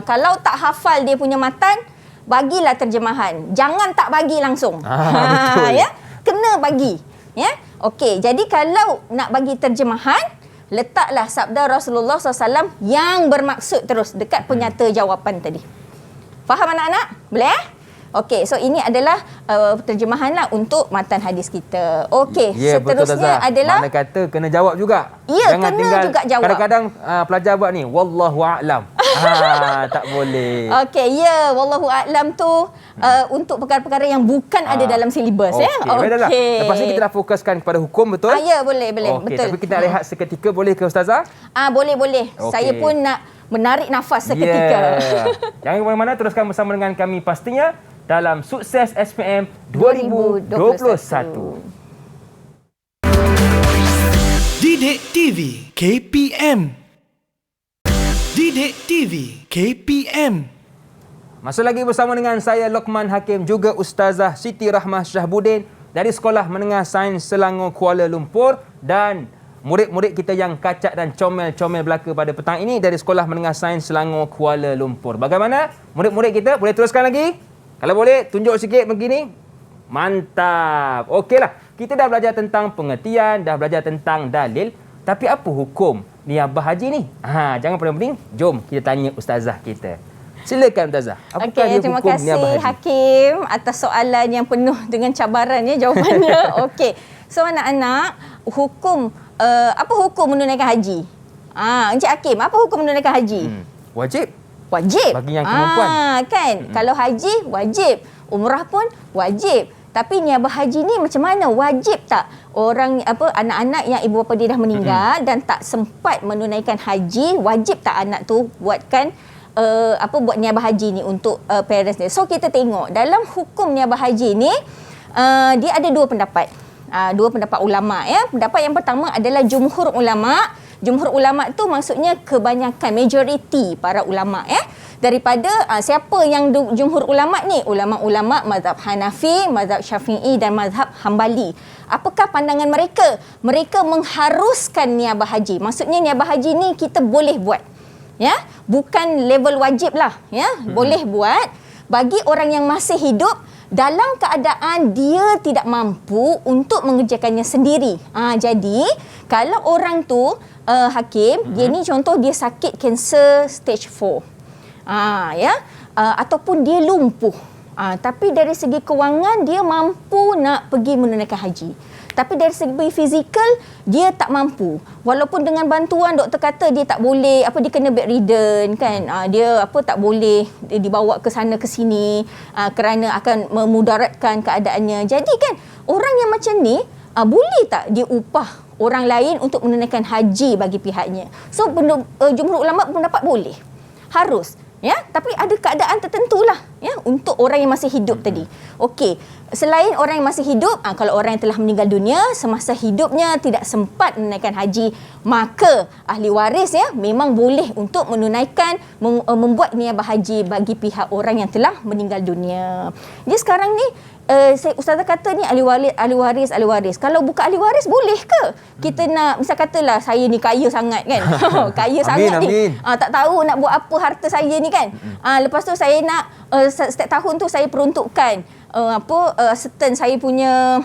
Speaker 3: kalau tak hafal dia punya matan, bagilah terjemahan. Jangan tak bagi langsung.
Speaker 2: Betul.
Speaker 3: Ya, kena bagi. Ya, okey. Jadi kalau nak bagi terjemahan, letaklah sabda Rasulullah SAW yang bermaksud terus dekat penyata jawapan tadi. Faham anak-anak? Boleh? Okey, so ini adalah terjemahanlah untuk matan hadis kita. Okey, seterusnya adalah
Speaker 2: mana kata kena jawab juga.
Speaker 3: Ya,
Speaker 2: jangan
Speaker 3: kena
Speaker 2: tinggal,
Speaker 3: juga jawab.
Speaker 2: Kadang-kadang pelajar buat ni, wallahu a'lam. Tak boleh.
Speaker 3: Okey, ya, wallahu a'lam tu untuk perkara-perkara yang bukan ada dalam silibus ya.
Speaker 2: Okey. Lepas ni kita dah fokuskan kepada hukum, betul?
Speaker 3: Ya, boleh,
Speaker 2: Okey,
Speaker 3: betul.
Speaker 2: tapi kita nak rehat seketika, boleh ke Ustazah?
Speaker 3: Boleh.
Speaker 2: Okey.
Speaker 3: Saya pun nak menarik nafas seketika.
Speaker 2: Jangan ke mana-mana, teruskan bersama dengan kami pastinya dalam Sukses SPM 2021.
Speaker 1: Didik TV KPM. Didik TV KPM.
Speaker 2: Masih lagi bersama dengan saya Lokman Hakim, juga Ustazah Siti Rahmah Syahbudin dari Sekolah Menengah Sains Selangor Kuala Lumpur, dan murid-murid kita yang kacak dan comel-comel belaka pada petang ini dari Sekolah Menengah Sains Selangor Kuala Lumpur. Bagaimana murid-murid kita? Boleh teruskan lagi? Kalau boleh, tunjuk sikit begini. Mantap. Okeylah. Kita dah belajar tentang pengertian, dah belajar tentang dalil. Tapi apa hukum niabah haji ni? Jangan penting-penting. Jom kita tanya Ustazah kita. Silakan Ustazah. Apakah dia
Speaker 3: terima
Speaker 2: hukum
Speaker 3: kasih
Speaker 2: niabah haji?
Speaker 3: Hakim atas soalan yang penuh dengan cabaran ya jawapannya. Okey. So anak-anak, hukum apa hukum menunaikan haji? Encik Hakim, apa hukum menunaikan haji?
Speaker 2: Wajib.
Speaker 3: Wajib.
Speaker 2: Bagi yang kemampuan.
Speaker 3: Kan? Kalau haji, wajib. Umrah pun wajib. Tapi niabah haji ni macam mana? Wajib tak? Orang anak-anak yang ibu bapa dia dah meninggal dan tak sempat menunaikan haji, wajib tak anak tu buatkan buat niabah haji ni untuk parents dia. So kita tengok dalam hukum niabah haji ni dia ada dua pendapat. Dua pendapat ulama ya. Pendapat yang pertama adalah jumhur ulama. Jumhur ulama tu maksudnya kebanyakan, majoriti para ulama ya. Daripada siapa yang jumhur ulama ni? Ulama-ulama mazhab Hanafi, mazhab Syafi'i dan mazhab Hambali. Apakah pandangan mereka? Mereka mengharuskan niabah haji. Maksudnya niabah haji ni kita boleh buat. Ya, bukan level wajib lah, ya. Boleh buat bagi orang yang masih hidup dalam keadaan dia tidak mampu untuk mengerjakannya sendiri. Jadi kalau orang tu Hakim, dia ni contoh dia sakit kanser stage 4. Ataupun dia lumpuh. Tapi dari segi kewangan dia mampu nak pergi menunaikan haji. Tapi dari segi fizikal dia tak mampu. Walaupun dengan bantuan doktor kata dia tak boleh, dia kena bedridden kan. Dia tak boleh dibawa ke sana ke sini kerana akan memudaratkan keadaannya. Jadi kan orang yang macam ni boleh tak dia upah orang lain untuk menunaikan haji bagi pihaknya? So jumhur ulama pendapat boleh. Harus. Ya, tapi ada keadaan tertentulah ya untuk orang yang masih hidup tadi. Okey, selain orang yang masih hidup, kalau orang yang telah meninggal dunia semasa hidupnya tidak sempat menunaikan haji, maka ahli waris ya memang boleh untuk menunaikan membuat niabah haji bagi pihak orang yang telah meninggal dunia. Jadi sekarang ni Ustazah kata ni ahli waris. Kalau bukan ahli waris boleh ke? Kita nak, misal katalah saya ni kaya sangat kan. Kaya sangat ni. Tak tahu nak buat apa harta saya ni kan. Lepas tu saya nak setiap tahun tu saya peruntukkan certain saya punya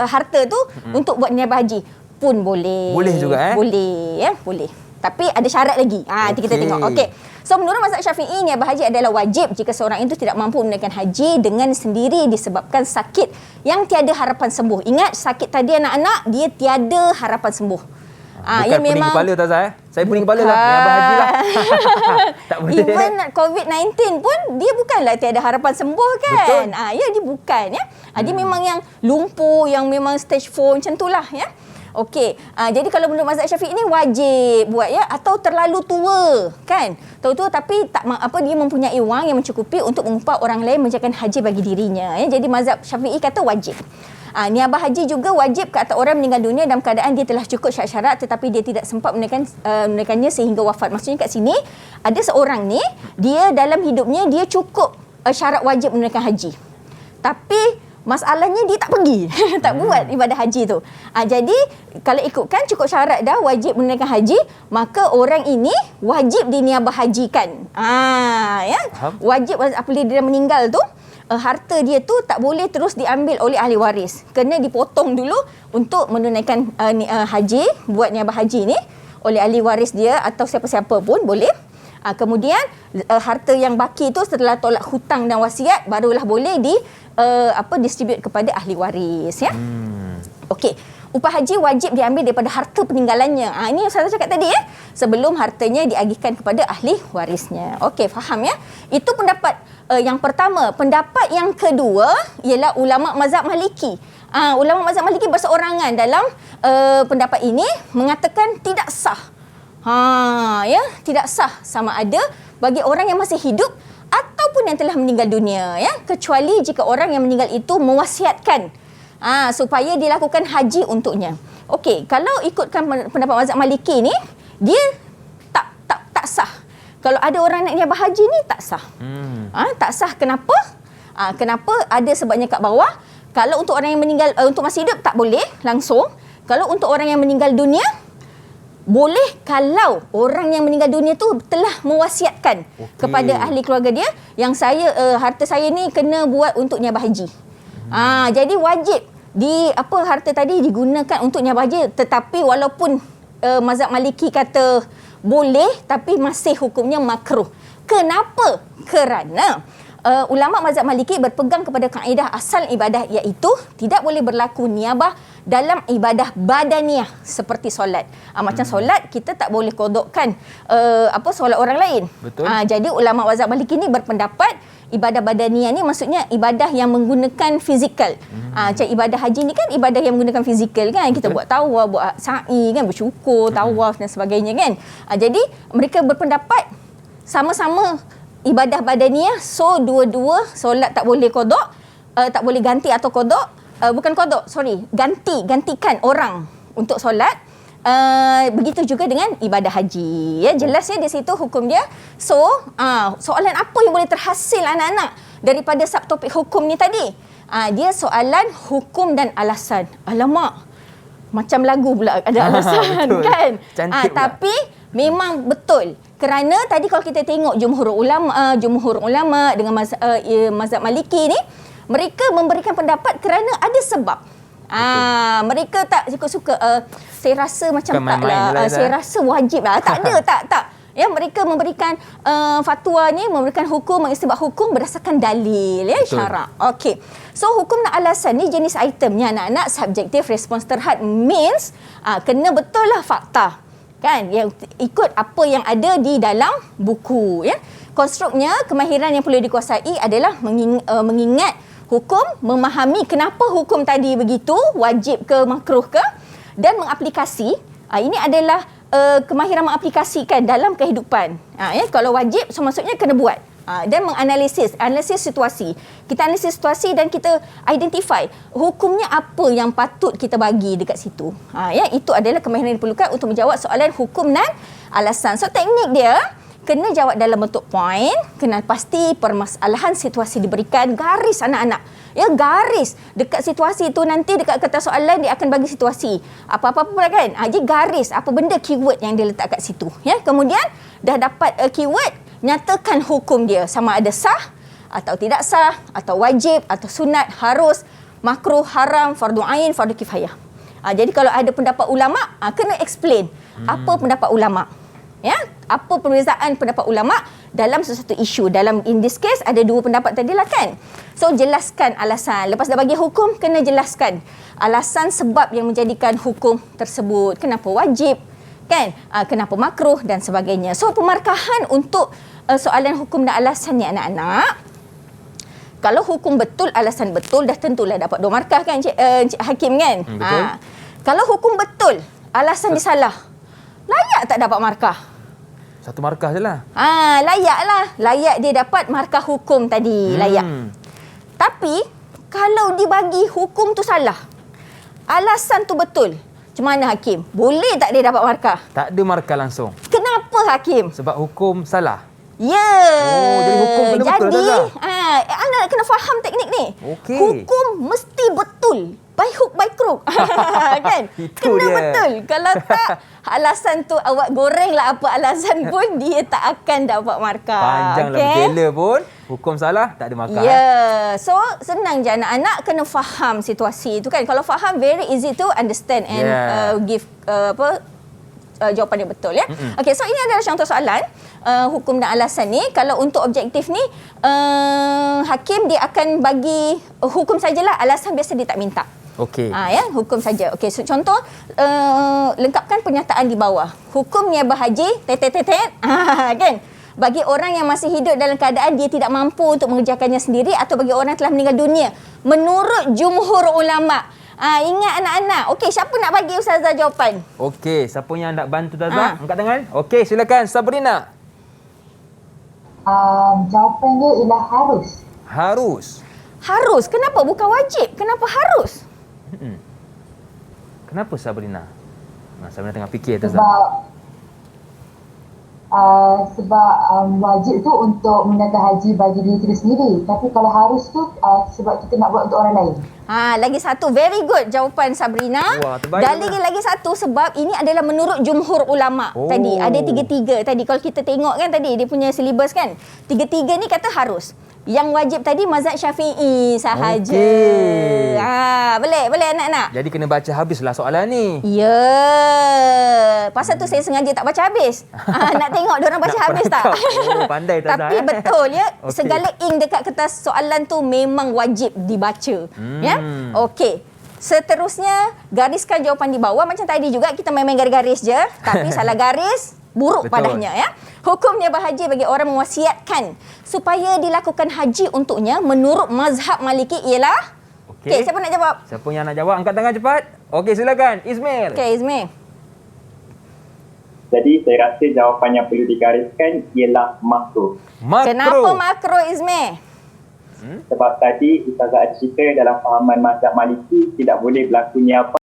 Speaker 3: harta tu untuk buat niabah haji pun boleh.
Speaker 2: Boleh juga
Speaker 3: Boleh ya, boleh. Tapi ada syarat lagi. Nanti kita tengok. Okey. So menurut mazhab Syafi'i, niabah haji adalah wajib jika seorang itu tidak mampu menunaikan haji dengan sendiri disebabkan sakit yang tiada harapan sembuh. Ingat, sakit tadi anak-anak dia tiada harapan sembuh.
Speaker 2: Bukan pening kepala Tazah Saya pening kepala lah. Niabah haji lah. Tak boleh.
Speaker 3: Even COVID-19 pun dia bukanlah tiada harapan sembuh kan.
Speaker 2: Betul.
Speaker 3: Ya, dia bukan ya. Dia memang yang lumpuh, yang memang stage 4 macam itulah ya. Okey, jadi kalau menurut mazhab Syafi'i ni wajib buat ya, atau terlalu tua kan. Tua tapi tak dia mempunyai wang yang mencukupi untuk mengupah orang lain menjalankan haji bagi dirinya ya. Jadi mazhab Syafi'i kata wajib. Niabah haji juga wajib ke atas orang meninggal dunia dalam keadaan dia telah cukup syarat-syarat tetapi dia tidak sempat menunaikannya sehingga wafat. Maksudnya kat sini ada seorang ni dia dalam hidupnya dia cukup syarat wajib menunaikan haji. Tapi masalahnya dia tak pergi, tak buat ibadah haji tu. Jadi kalau ikutkan cukup syarat dah wajib menunaikan haji, maka orang ini wajib diniabah hajikan. Ya. Wajib apabila dia meninggal tu, harta dia tu tak boleh terus diambil oleh ahli waris. Kena dipotong dulu untuk menunaikan haji, buat niabah haji ni oleh ahli waris dia atau siapa-siapa pun boleh. Kemudian harta yang baki tu setelah tolak hutang dan wasiat barulah boleh distribute kepada ahli waris ya. Okey, upah haji wajib diambil daripada harta peninggalannya. Ini yang saya cakap tadi ya, sebelum hartanya diagihkan kepada ahli warisnya. Okey, faham ya? Itu pendapat yang pertama. Pendapat yang kedua ialah ulama mazhab Maliki. Ulama mazhab Maliki berseorangan dalam pendapat ini mengatakan tidak sah. Tidak sah sama ada bagi orang yang masih hidup ataupun yang telah meninggal dunia ya, kecuali jika orang yang meninggal itu mewasiatkan supaya dilakukan haji untuknya. Okey, kalau ikutkan pendapat mazhab Maliki ni dia tak sah. Kalau ada orang nak niabah haji ni tak sah. Tak sah kenapa? Kenapa? Ada sebabnya kat bawah. Kalau untuk orang yang meninggal untuk masih hidup tak boleh langsung. Kalau untuk orang yang meninggal dunia boleh kalau orang yang meninggal dunia tu telah mewasiatkan kepada ahli keluarga dia yang harta saya ni kena buat untuk niabah haji. Jadi wajib harta tadi digunakan untuk niabah haji, tetapi walaupun mazhab Maliki kata boleh tapi masih hukumnya makruh. Kenapa? Kerana ulama mazhab Maliki berpegang kepada kaedah asal ibadah iaitu tidak boleh berlaku niabah dalam ibadah badaniah seperti solat. Macam solat kita tak boleh kodokkan solat orang lain.
Speaker 2: Betul.
Speaker 3: Jadi ulama mazhab Maliki ni berpendapat ibadah badaniah ni maksudnya ibadah yang menggunakan fizikal. Macam ibadah haji ni kan ibadah yang menggunakan fizikal kan. Kita buat tawaf, buat sa'i kan, bersyukur, tawaf dan sebagainya kan. Jadi mereka berpendapat sama-sama ibadah badaniah. So dua-dua solat tak boleh qada, tak boleh ganti atau qada, bukan qada, gantikan orang untuk solat. Begitu juga dengan ibadah haji. Ya, jelas ya di situ hukum dia. So, soalan apa yang boleh terhasil anak-anak daripada subtopik hukum ni tadi? Dia soalan hukum dan alasan. Alamak, macam lagu pula ada alasan kan?
Speaker 2: Cantik pula.
Speaker 3: Tapi memang betul. Kerana tadi kalau kita tengok jumhur ulama dengan mazhab Maliki ni, mereka memberikan pendapat kerana ada sebab. Mereka tak suka-suka saya rasa macam taklah, saya rasa wajib lah. Tak ada, tak. Ya, mereka memberikan fatwa ni, memberikan hukum, mengistinbat hukum berdasarkan dalil ya, syarak. Okey. So hukum dan alasan ni jenis itemnya anak-anak subjektif respons terhad means kena betul lah fakta. Kan? Yang ikut apa yang ada di dalam buku ya. Konstruknya kemahiran yang perlu dikuasai adalah mengingat hukum, memahami kenapa hukum tadi begitu, wajib ke makruh ke, dan mengaplikasi. Ini adalah kemahiran mengaplikasikan dalam kehidupan. Ya, kalau wajib, so maksudnya kena buat. Dan analisis situasi. Kita analisis situasi dan kita identify hukumnya apa yang patut kita bagi dekat situ. Ya, itu adalah kemahiran yang diperlukan untuk menjawab soalan hukum dan alasan. So teknik dia kena jawab dalam bentuk poin, kena pasti permasalahan situasi diberikan, garis anak-anak. Ya, garis. Dekat situasi itu nanti dekat kertas soalan dia akan bagi situasi. Apa-apa pula kan? Jadi garis apa benda keyword yang dia letak kat situ. Ya, kemudian dah dapat keyword, nyatakan hukum dia sama ada sah atau tidak sah, atau wajib atau sunat, harus, makruh, haram, fardu ain, fardu kifayah. Jadi kalau ada pendapat ulama, kena explain apa pendapat ulama. Ya, apa perbezaan pendapat ulama dalam sesuatu isu. Dalam in this case ada dua pendapat tadilah kan. So jelaskan alasan. Lepas dah bagi hukum, kena jelaskan alasan sebab yang menjadikan hukum tersebut. Kenapa wajib, kan? Kenapa makruh dan sebagainya. So pemarkahan untuk soalan hukum dan alasan ni anak-anak. Kalau hukum betul, alasan betul, dah tentulah dapat 2 markah kan Encik Hakim kan?
Speaker 2: Betul.
Speaker 3: Kalau hukum betul, alasan dia salah, layak tak dapat markah?
Speaker 2: 1 markah je lah.
Speaker 3: Layaklah. Layak dia dapat markah hukum tadi. Layak. Tapi, kalau dibagi hukum tu salah, alasan tu betul, macam mana Hakim? Boleh tak dia dapat markah?
Speaker 2: Tak ada markah langsung.
Speaker 3: Kenapa Hakim?
Speaker 2: Sebab hukum salah.
Speaker 3: Ya.
Speaker 2: Jadi hukum kena betul, Ustazah?
Speaker 3: Anda kena faham teknik ni.
Speaker 2: Okey.
Speaker 3: Hukum mesti betul. By hook, by crook. Kan?
Speaker 2: Itu
Speaker 3: kena
Speaker 2: dia.
Speaker 3: betul. Kalau tak, alasan tu awak gorenglah apa alasan pun, dia tak akan dapat markah.
Speaker 2: Panjanglah berjela pun, hukum salah, tak ada markah.
Speaker 3: So, senang je anak-anak kena faham situasi tu kan. Kalau faham, very easy to understand and give jawapan yang betul ya. Okey, so ini adalah contoh soalan hukum dan alasan ni. Kalau untuk objektif ni, hakim dia akan bagi hukum sajalah, alasan biasa dia tak minta.
Speaker 2: Okey.
Speaker 3: Ya, hukum saja. Okey, so contoh lengkapkan pernyataan di bawah. Hukum niabah haji kan? Bagi orang yang masih hidup dalam keadaan dia tidak mampu untuk mengerjakannya sendiri atau bagi orang yang telah meninggal dunia menurut jumhur ulama. Ingat anak-anak. Okey, siapa nak bagi Ustazah jawapan?
Speaker 2: Okey, siapa yang nak bantu Ustazah? Angkat tangan. Okey, silakan Sabrina.
Speaker 7: Jawapan dia ialah harus.
Speaker 2: Harus.
Speaker 3: Harus? Kenapa bukan wajib? Kenapa harus?
Speaker 2: Kenapa Sabrina? Sabrina tengah fikir Ustazah.
Speaker 7: Sebab wajib tu untuk menunaikan haji bagi diri kita sendiri. Tapi kalau harus tu sebab kita nak buat untuk orang lain.
Speaker 3: Lagi satu. Very good jawapan Sabrina.
Speaker 2: Wah, terbaik.
Speaker 3: Dan lagi satu sebab ini adalah menurut jumhur ulama. Tadi ada 3-3 tadi. Kalau kita tengok kan tadi dia punya silibus kan. 3-3 ni kata harus. Yang wajib tadi mazhab Syafi'i sahaja.
Speaker 2: Okey.
Speaker 3: Boleh anak-anak.
Speaker 2: Jadi kena baca habislah soalan ni.
Speaker 3: Ya. Pasal tu saya sengaja tak baca habis. Nak tengok diorang baca habis tak?
Speaker 2: Oh, pandai Ustazah.
Speaker 3: Tapi betul ya.
Speaker 2: Okey.
Speaker 3: Segala ink dekat kertas soalan tu memang wajib dibaca. Ya. Okey. Seterusnya, gariskan jawapan di bawah. Macam tadi juga kita main-main garis-garis je. Tapi salah garis, buruk
Speaker 2: Betul.
Speaker 3: padanya ya. Hukum niabah haji bagi orang mewasiatkan supaya dilakukan haji untuknya menurut mazhab Maliki ialah. Okey, siapa nak jawab?
Speaker 2: Siapa yang nak jawab angkat tangan cepat. Okey, silakan Ismail.
Speaker 3: Okey, Izmi.
Speaker 8: Jadi saya rasa jawapan yang perlu digariskan ialah makruh.
Speaker 3: Kenapa makro Izmi?
Speaker 8: Sebab tadi Ustazah ada cerita dalam fahaman mazhab Maliki tidak boleh berlakunya apa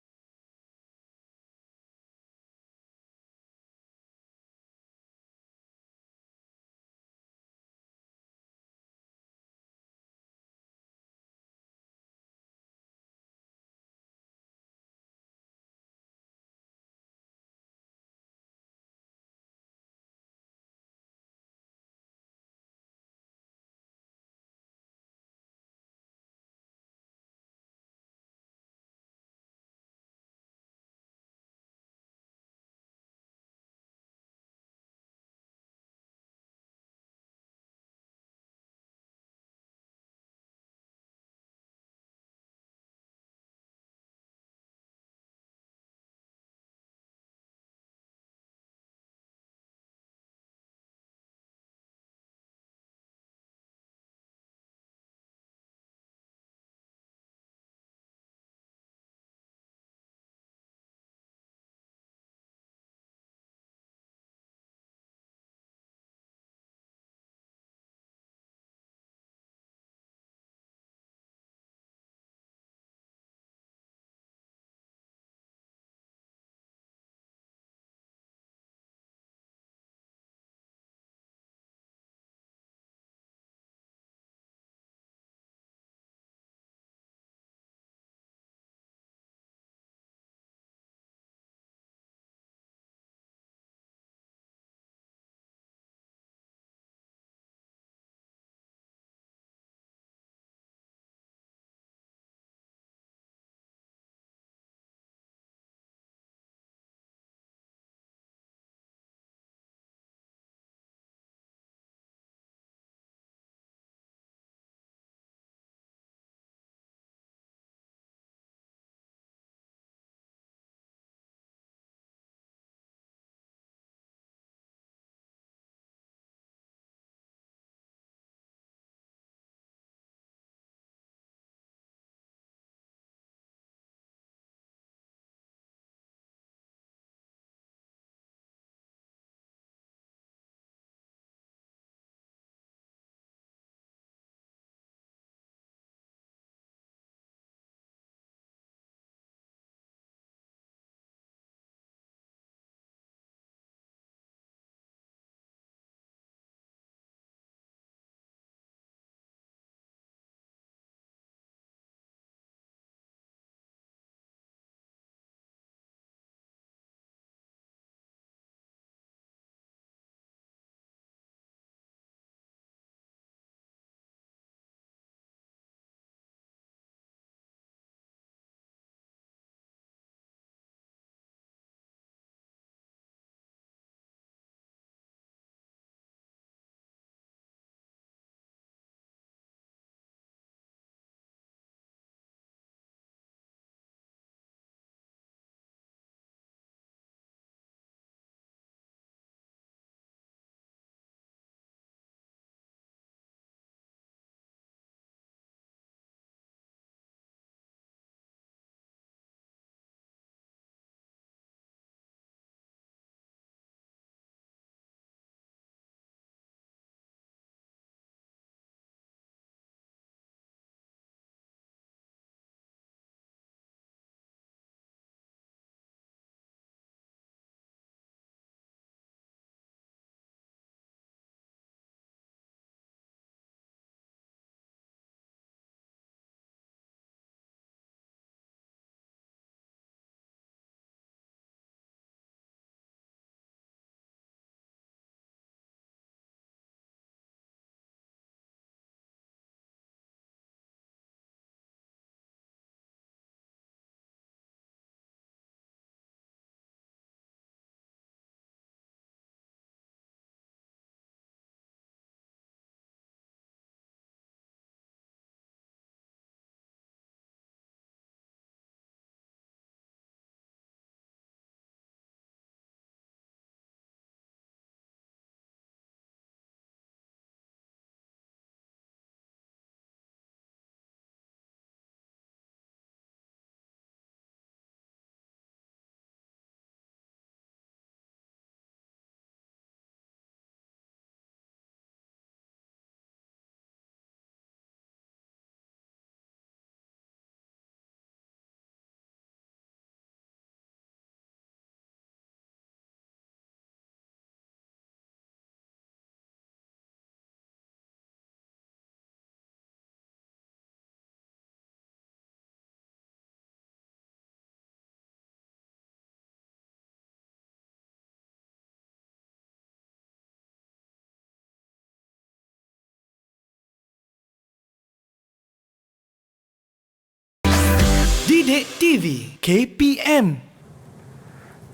Speaker 1: Didik TV KPM.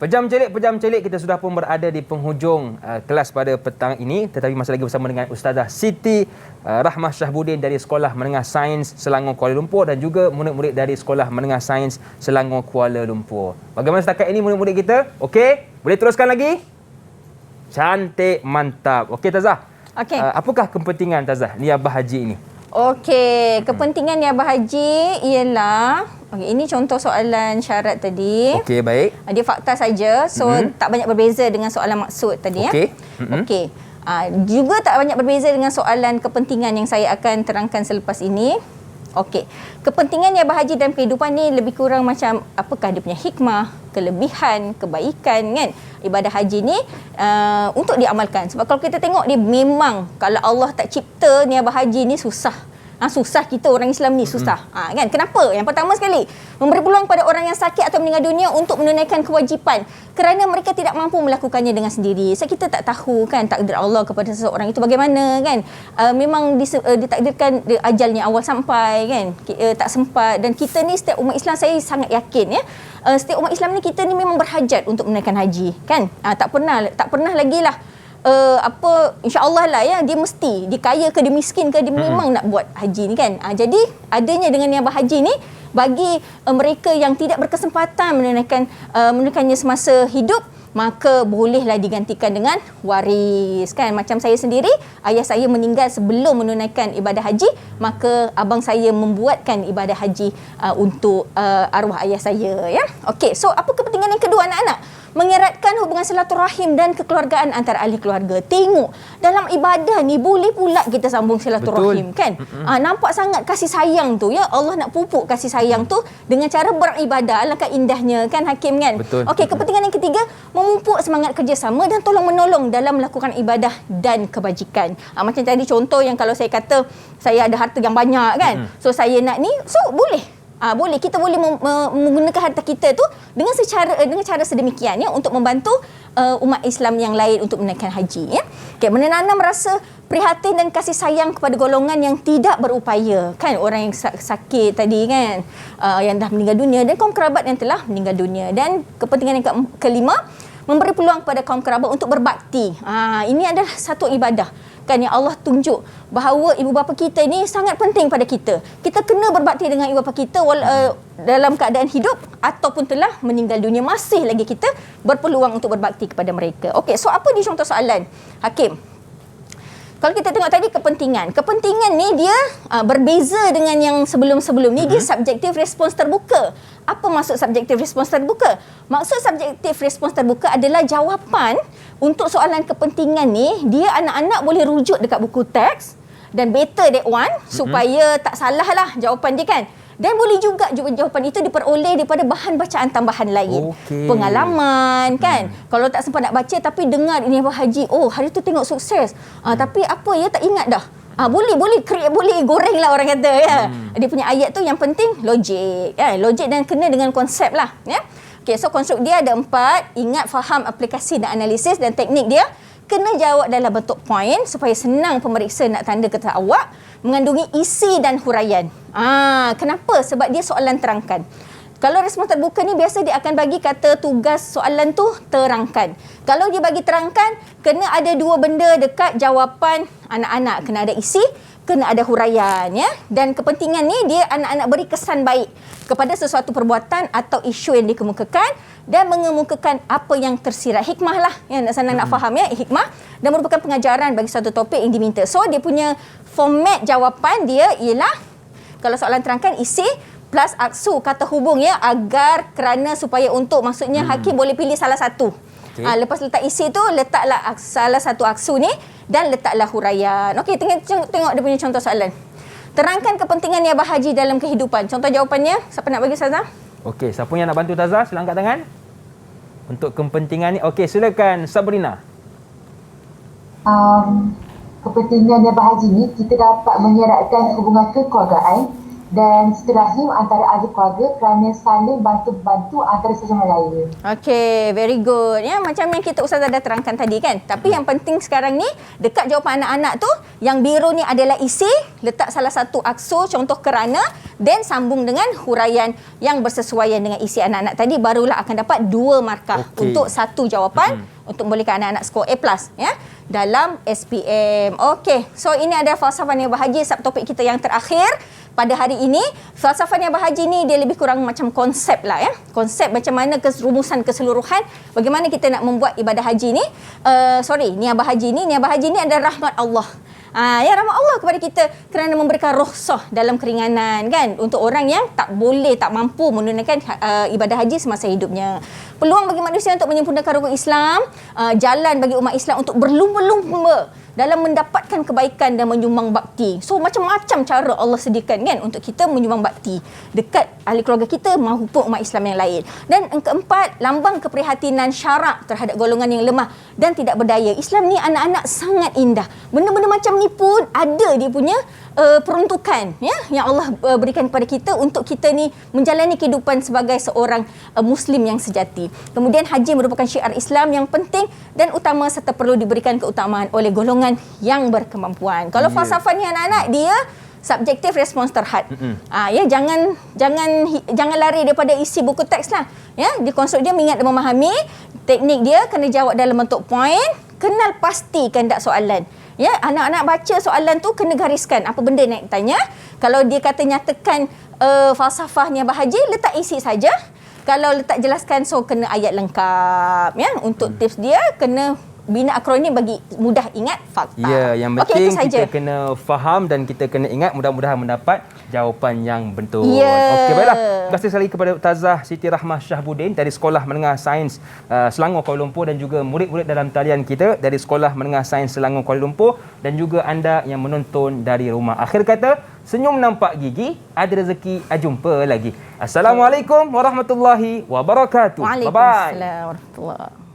Speaker 2: Pejam celik kita sudah pun berada di penghujung kelas pada petang ini, tetapi masih lagi bersama dengan Ustazah Siti Rahmah Syahbudin dari Sekolah Menengah Sains Selangor Kuala Lumpur dan juga murid-murid dari Sekolah Menengah Sains Selangor Kuala Lumpur. Bagaimana setakat ini murid-murid kita? Okey, boleh teruskan lagi? Cantik, mantap. Okey Tazah.
Speaker 3: Okey.
Speaker 2: Apakah kepentingan Tazah niabah haji ini?
Speaker 3: Okey, kepentingan niabah haji ialah ini contoh soalan syarat tadi.
Speaker 2: Okey, baik.
Speaker 3: Dia fakta saja, so tak banyak berbeza dengan soalan maksud tadi
Speaker 2: Okey.
Speaker 3: Okey. Juga tak banyak berbeza dengan soalan kepentingan yang saya akan terangkan selepas ini. Okey. Kepentingan niabah haji dalam kehidupan ni lebih kurang macam apakah dia punya hikmah, kelebihan, kebaikan kan. Ibadah haji ni untuk diamalkan. Sebab kalau kita tengok dia memang kalau Allah tak cipta niabah haji ni susah. Susah kita orang Islam ni susah. Kan? Kenapa? Yang pertama sekali, memberi peluang pada orang yang sakit atau meninggal dunia untuk menunaikan kewajipan kerana mereka tidak mampu melakukannya dengan sendiri. So kita tak tahu kan takdir Allah kepada seseorang itu bagaimana kan. Memang ditakdirkan ajalnya awal sampai kan. Tak sempat dan kita ni setiap umat Islam saya sangat yakin ya. Setiap umat Islam ni kita ni memang berhajat untuk menunaikan haji kan. Tak pernah lagi lah insya-Allah lah ya, dia mesti dia kaya ke dia miskin ke dia memang nak buat haji ni kan. Jadi adanya dengan niabah haji ni bagi mereka yang tidak berkesempatan menunaikannya semasa hidup, maka bolehlah digantikan dengan waris kan. Macam saya sendiri, ayah saya meninggal sebelum menunaikan ibadah haji, maka abang saya membuatkan ibadah haji untuk arwah ayah saya ya. Okey, so apa kepentingan yang kedua anak-anak? Mengeratkan hubungan silaturahim dan kekeluargaan antara ahli keluarga. Tengok, dalam ibadah ni boleh pula kita sambung silaturahim. Betul. Kan? Nampak sangat kasih sayang tu ya. Allah nak pupuk kasih sayang tu dengan cara beribadah. Alangkah indahnya kan Hakim kan?
Speaker 2: Betul.
Speaker 3: Okey, kepentingan yang ketiga, memupuk semangat kerjasama dan tolong-menolong dalam melakukan ibadah dan kebajikan. Macam tadi contoh yang kalau saya kata saya ada harta yang banyak kan. So saya nak ni, so boleh. Boleh, kita boleh menggunakan harta kita tu dengan cara sedemikian ya untuk membantu umat Islam yang lain untuk menunaikan haji ya. Okay, menanam rasa prihatin dan kasih sayang kepada golongan yang tidak berupaya kan, orang yang sakit tadi kan, yang dah meninggal dunia dan kaum kerabat yang telah meninggal dunia. Dan kepentingan yang kelima, memberi peluang kepada kaum kerabat untuk berbakti. Ini adalah satu ibadah kan yang Allah tunjuk bahawa ibu bapa kita ni sangat penting pada kita. Kita kena berbakti dengan ibu bapa kita dalam keadaan hidup ataupun telah meninggal dunia, masih lagi kita berpeluang untuk berbakti kepada mereka. Okey, so apa dia contoh soalan Hakim? Kalau kita tengok tadi kepentingan ni dia berbeza dengan yang sebelum-sebelum ni. Dia subjektif respons terbuka. Apa maksud subjektif respons terbuka? Maksud subjektif respons terbuka adalah jawapan untuk soalan kepentingan ni dia anak-anak boleh rujuk dekat buku teks dan better that one supaya tak salah lah jawapan dia kan. Dan boleh juga jawapan itu diperoleh daripada bahan bacaan tambahan lain. Pengalaman kan. Kalau tak sempat nak baca tapi dengar ini apa haji, hari tu tengok sukses. Tapi apa ya tak ingat dah. Boleh goreng lah orang kata ya. Dia punya ayat tu yang penting logik ya. Logik dan kena dengan konsep lah ya. Okay, so konsep dia ada 4. Ingat, faham, aplikasi dan analisis. Dan teknik dia kena jawab dalam bentuk poin supaya senang pemeriksa nak tanda kata awak. Mengandungi isi dan huraian. Kenapa? Sebab dia soalan terangkan. Kalau respons terbuka ni biasa dia akan bagi kata tugas soalan tu terangkan. Kalau dia bagi terangkan, kena ada 2 benda dekat jawapan anak-anak. Kena ada isi, kena ada huraian ya. Dan kepentingan ni dia anak-anak beri kesan baik kepada sesuatu perbuatan atau isu yang dikemukakan dan mengemukakan apa yang tersirat. Hikmah lah yang nak faham ya, hikmah, dan merupakan pengajaran bagi satu topik yang diminta. So dia punya format jawapan dia ialah kalau soalan terangkan isi plus aksu kata hubung ya, agar kerana supaya untuk maksudnya Hakim boleh pilih salah satu. Lepas letak isi tu letaklah salah satu aksu ni dan letaklah huraian. Okey, tengok dia punya contoh soalan. Terangkan kepentingan niabah haji dalam kehidupan. Contoh jawapannya, siapa nak bagi Ustazah?
Speaker 2: Okey, siapa yang nak bantu Ustazah? Sila angkat tangan. Untuk kepentingan ni. Okey, silakan Sabrina.
Speaker 7: Kepentingan niabah haji ni kita dapat mengeratkan hubungan kekeluargaan dan silaturahim antara ahli keluarga kerana saling bantu-bantu antara sesama lain.
Speaker 3: Okey, very good. Ya, macam yang kita Ustazah dah terangkan tadi kan. Tapi yang penting sekarang ni, dekat jawapan anak-anak tu, yang biru ni adalah isi, letak salah satu aksur contoh kerana, then sambung dengan huraian yang bersesuaian dengan isi anak-anak tadi, barulah akan dapat 2 markah untuk satu jawapan untuk membolehkan anak-anak skor A+, ya, dalam SPM. Okey, so ini adalah falsafah niaga haji, subtopik kita yang terakhir pada hari ini. Falsafah niaga haji ni dia lebih kurang macam konsep lah, ya. Konsep macam mana rumusan keseluruhan bagaimana kita nak membuat ibadah haji ni. Niaga haji ni adalah rahmat Allah. Ya, rahmat Allah kepada kita kerana memberikan rukhsah dalam keringanan kan untuk orang yang tak mampu menunaikan ibadah haji semasa hidupnya. Peluang bagi manusia untuk menyempurnakan rukun Islam, jalan bagi umat Islam untuk berlumba-lumba dalam mendapatkan kebaikan dan menyumbang bakti. So macam-macam cara Allah sediakan kan untuk kita menyumbang bakti dekat ahli keluarga kita maupun umat Islam yang lain. Dan yang keempat, lambang keprihatinan syarak terhadap golongan yang lemah dan tidak berdaya. Islam ni anak-anak sangat indah. Benda-benda macam ni pun ada dia punya peruntukan, ya, yang Allah berikan kepada kita untuk kita ni menjalani kehidupan sebagai seorang Muslim yang sejati. Kemudian haji merupakan syiar Islam yang penting dan utama serta perlu diberikan keutamaan oleh golongan yang berkemampuan. Kalau falsafah ni anak-anak, dia subjektif, respons terhad. Ya, jangan lari daripada isi buku teks lah. Ya, di konstruk dia mengingat dan memahami, teknik dia kena jawab dalam bentuk poin, kenal pasti kandak soalan. Ya, anak-anak baca soalan tu kena gariskan apa benda nak tanya. Kalau dia kata nyatakan falsafah niaga haji, letak isi saja. Kalau letak jelaskan, so kena ayat lengkap. Ya, untuk tips dia kena bina akronim bagi mudah ingat fakta.
Speaker 2: Ya, yang penting kita kena faham dan kita kena ingat, mudah-mudahan mendapat jawapan yang betul. Okey, baiklah. Terima kasih sekali kepada Ustazah Siti Rahmah Syahbudin dari Sekolah Menengah Sains Selangor Kuala Lumpur dan juga murid-murid dalam talian kita dari Sekolah Menengah Sains Selangor Kuala Lumpur dan juga anda yang menonton dari rumah. Akhir kata, senyum nampak gigi, ada rezeki, jumpa lagi. Assalamualaikum warahmatullahi wabarakatuh.
Speaker 3: Waalaikumsalam warahmatullahi.